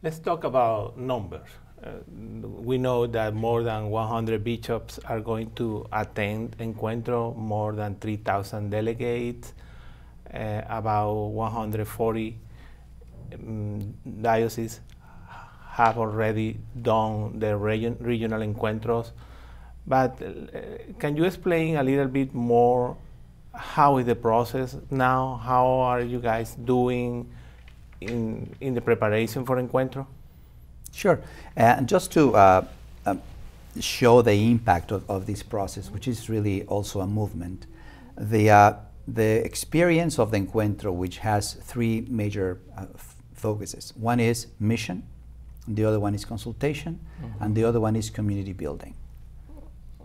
Let's talk about numbers. We know that more than 100 bishops are going to attend Encuentro, more than 3,000 delegates, about 140 dioceses have already done the regional Encuentros. But can you explain a little bit more how is the process now? How are you guys doing in the preparation for Encuentro? Sure. And just to show the impact of this process, which is really also a movement, the experience of the Encuentro, which has three major focuses. One is mission, the other one is consultation, and the other one is community building.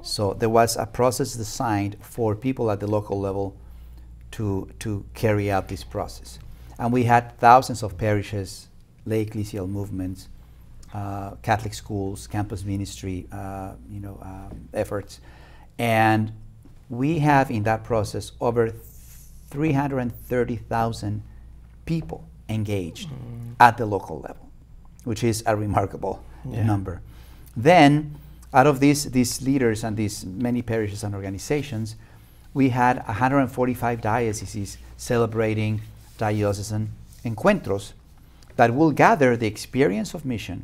So there was a process designed for people at the local level to carry out this process. And we had thousands of parishes, lay ecclesial movements, Catholic schools, campus ministry, efforts. And we have in that process over 330,000 people engaged at the local level, which is a remarkable number. Then, out of these leaders and these many parishes and organizations, we had 145 dioceses celebrating diocesan encuentros that will gather the experience of mission,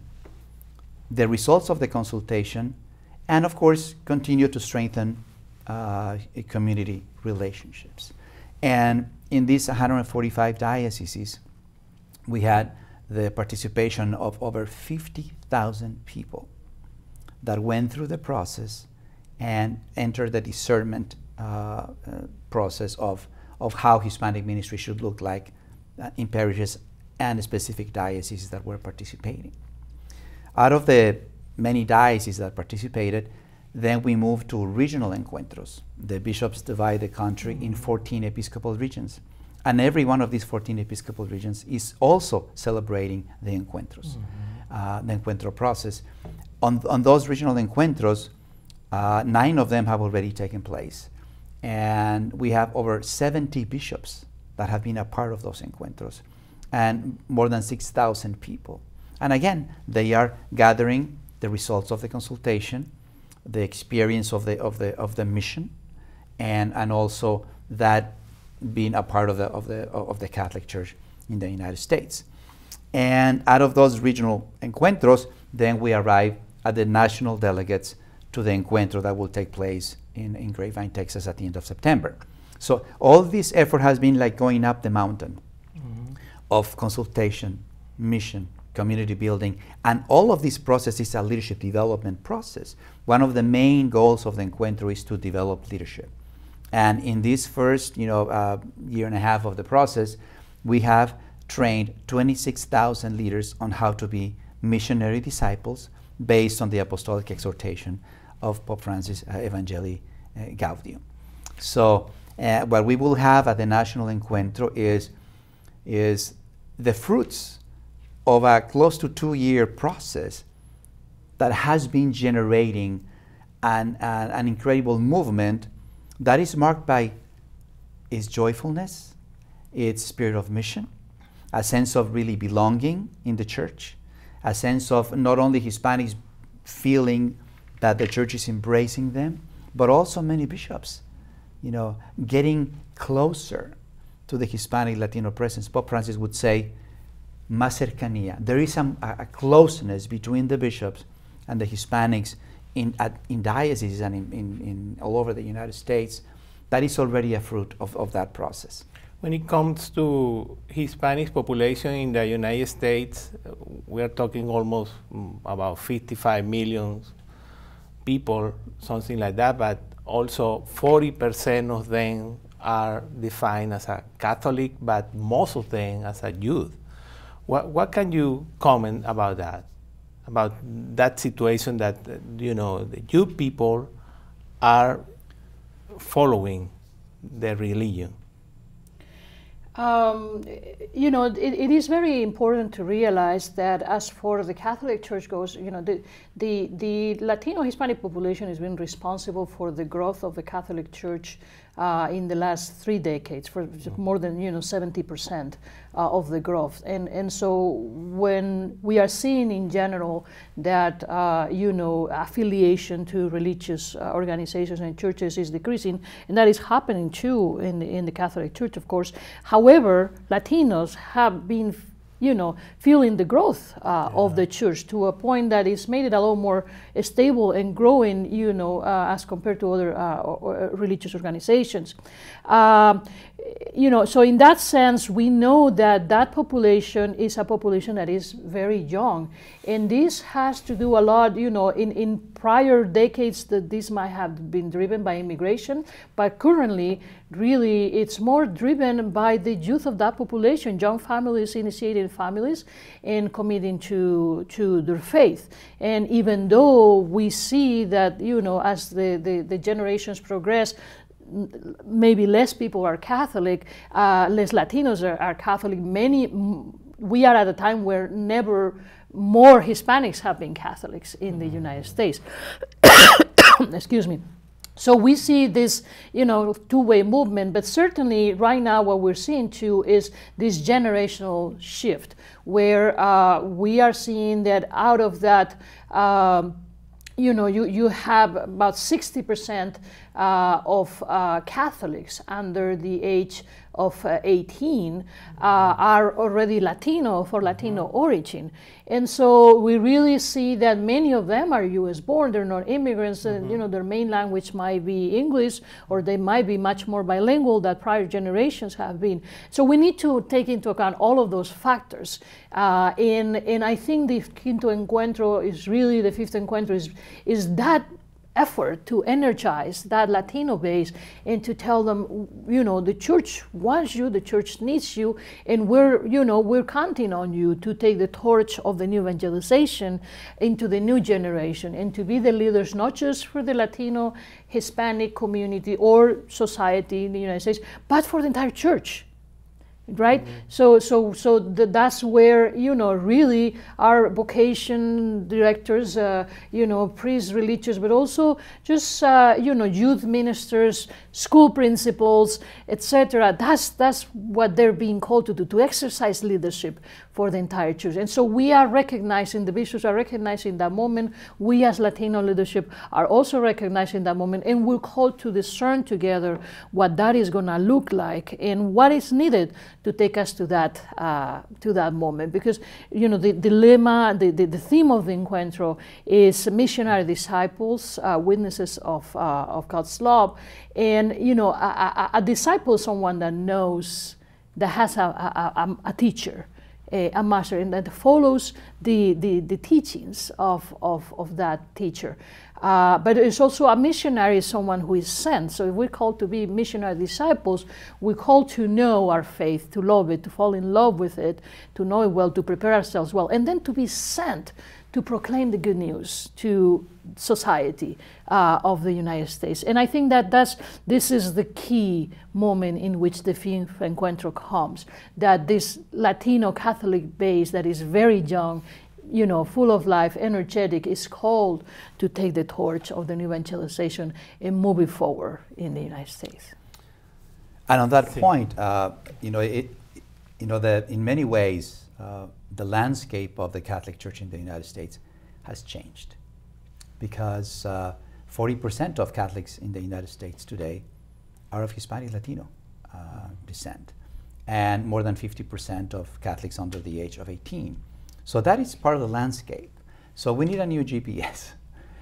the results of the consultation, and of course continue to strengthen community relationships. And in these 145 dioceses, we had the participation of over 50,000 people that went through the process and entered the discernment process of how Hispanic ministry should look like in parishes and specific dioceses that were participating. Out of the many dioceses that participated, then we moved to regional encuentros. The bishops divide the country in 14 episcopal regions. And every one of these 14 episcopal regions is also celebrating the encuentros, the encuentro process. On those regional encuentros, 9 of them have already taken place. And we have over 70 bishops that have been a part of those encuentros, and more than 6,000 people. And again, they are gathering the results of the consultation, the experience of the mission, and also that being a part of the Catholic Church in the United States. And out of those regional encuentros, then we arrive at the national delegates to the Encuentro that will take place in Grapevine, Texas at the end of September. So all this effort has been like going up the mountain of consultation, mission, community building, and all of this process is a leadership development process. One of the main goals of the Encuentro is to develop leadership. And in this first year and a half of the process, we have trained 26,000 leaders on how to be missionary disciples based on the apostolic exhortation of Pope Francis Evangelii Gaudium. So what we will have at the National Encuentro is the fruits of a close to 2-year process that has been generating an incredible movement that is marked by its joyfulness, its spirit of mission, a sense of really belonging in the church, a sense of not only Hispanics feeling that the church is embracing them, but also many bishops, getting closer to the Hispanic Latino presence. Pope Francis would say, más cercanía. There is a closeness between the bishops and the Hispanics in dioceses and in all over the United States that is already a fruit of that process. When it comes to Hispanic population in the United States, we are talking almost about 55 million people, something like that, but also 40% of them are defined as a Catholic, but most of them as a youth. What can you comment about that? About that situation that the youth people are following their religion? It is very important to realize that as far as the Catholic Church goes, the Latino Hispanic population has been responsible for the growth of the Catholic Church in the last 3 decades, for more than 70% of the growth. And so when we are seeing in general that affiliation to religious organizations and churches is decreasing, and that is happening too in the Catholic Church, of course. However, Latinos have been feeling the growth of the church to a point that it's made it a lot more stable and growing, as compared to other religious organizations. So in that sense, we know that that population is a population that is very young. And this has to do a lot, in prior decades that this might have been driven by immigration, but currently, really, it's more driven by the youth of that population, young families initiating families and committing to their faith. And even though we see that, as the generations progress, maybe less people are Catholic, less Latinos are Catholic. We are at a time where never more Hispanics have been Catholics in the United States. Excuse me. So we see this, two-way movement, but certainly right now what we're seeing too is this generational shift, where we are seeing that out of that, you have about 60% of Catholics under the age of 18 are already Latino, for Latino origin. And so we really see that many of them are US born, they're not immigrants, and their main language might be English, or they might be much more bilingual than prior generations have been. So we need to take into account all of those factors. And I think the Quinto Encuentro is really, the fifth Encuentro is that effort to energize that Latino base and to tell them, the church wants you, the church needs you, and we're counting on you to take the torch of the new evangelization into the new generation and to be the leaders, not just for the Latino, Hispanic community or society in the United States, but for the entire church. Right, so that's where really our vocation directors, priests, religious, but also just youth ministers, school principals, etc. That's what they're being called to do, to exercise leadership for the entire church. And so we are recognizing, the bishops are recognizing that moment. We as Latino leadership are also recognizing that moment, and we're called to discern together what that is going to look like and what is needed to take us to that moment. Because the dilemma, the theme of the Encuentro is missionary disciples, witnesses of God's love. And a disciple is someone that knows, that has a teacher, a master, and that follows the teachings of that teacher. But it's also a missionary, someone who is sent. So if we're called to be missionary disciples, we're called to know our faith, to love it, to fall in love with it, to know it well, to prepare ourselves well, and then to be sent to proclaim the good news to society of the United States. And I think that this is the key moment in which the fifth Encuentro comes, that this Latino Catholic base that is very young, full of life, energetic, is called to take the torch of the new evangelization and move it forward in the United States. And on that point, in many ways, the landscape of the Catholic Church in the United States has changed, because 40% of Catholics in the United States today are of Hispanic Latino descent, and more than 50% of Catholics under the age of 18. So that is part of the landscape. So we need a new GPS.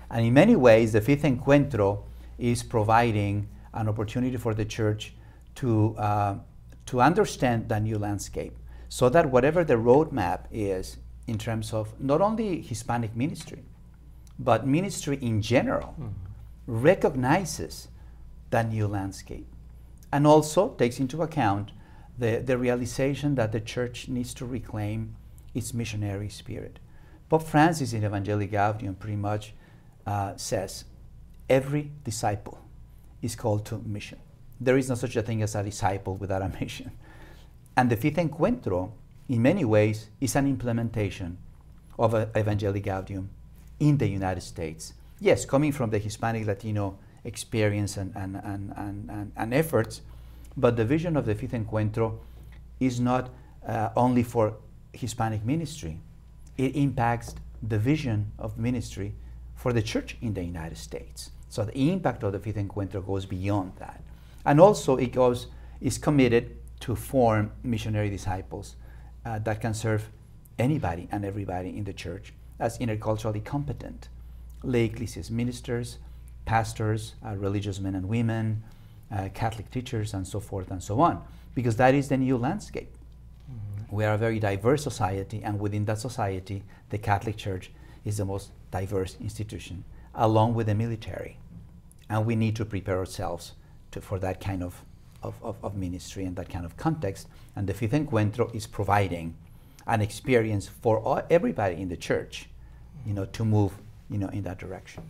And in many ways, the fifth Encuentro is providing an opportunity for the church to understand that new landscape, so that whatever the roadmap is in terms of not only Hispanic ministry, but ministry in general, recognizes that new landscape, and also takes into account the realization that the church needs to reclaim its missionary spirit. Pope Francis in Evangelii Gaudium pretty much says every disciple is called to mission. There is no such a thing as a disciple without a mission. And the fifth Encuentro, in many ways, is an implementation of Evangelii Gaudium in the United States. Yes, coming from the Hispanic Latino experience and efforts. But the vision of the Fifth Encuentro is not only for Hispanic ministry. It impacts the vision of ministry for the church in the United States. So the impact of the Fifth Encuentro goes beyond that. And also is committed to form missionary disciples that can serve anybody and everybody in the church as interculturally competent lay ecclesias ministers, pastors, religious men and women, Catholic teachers, and so forth and so on, because that is the new landscape. We are a very diverse society, and within that society, the Catholic Church is the most diverse institution, along with the military. And we need to prepare ourselves for that kind of ministry and that kind of context. And the Fifth Encuentro is providing an experience for everybody in the church, to move, in that direction.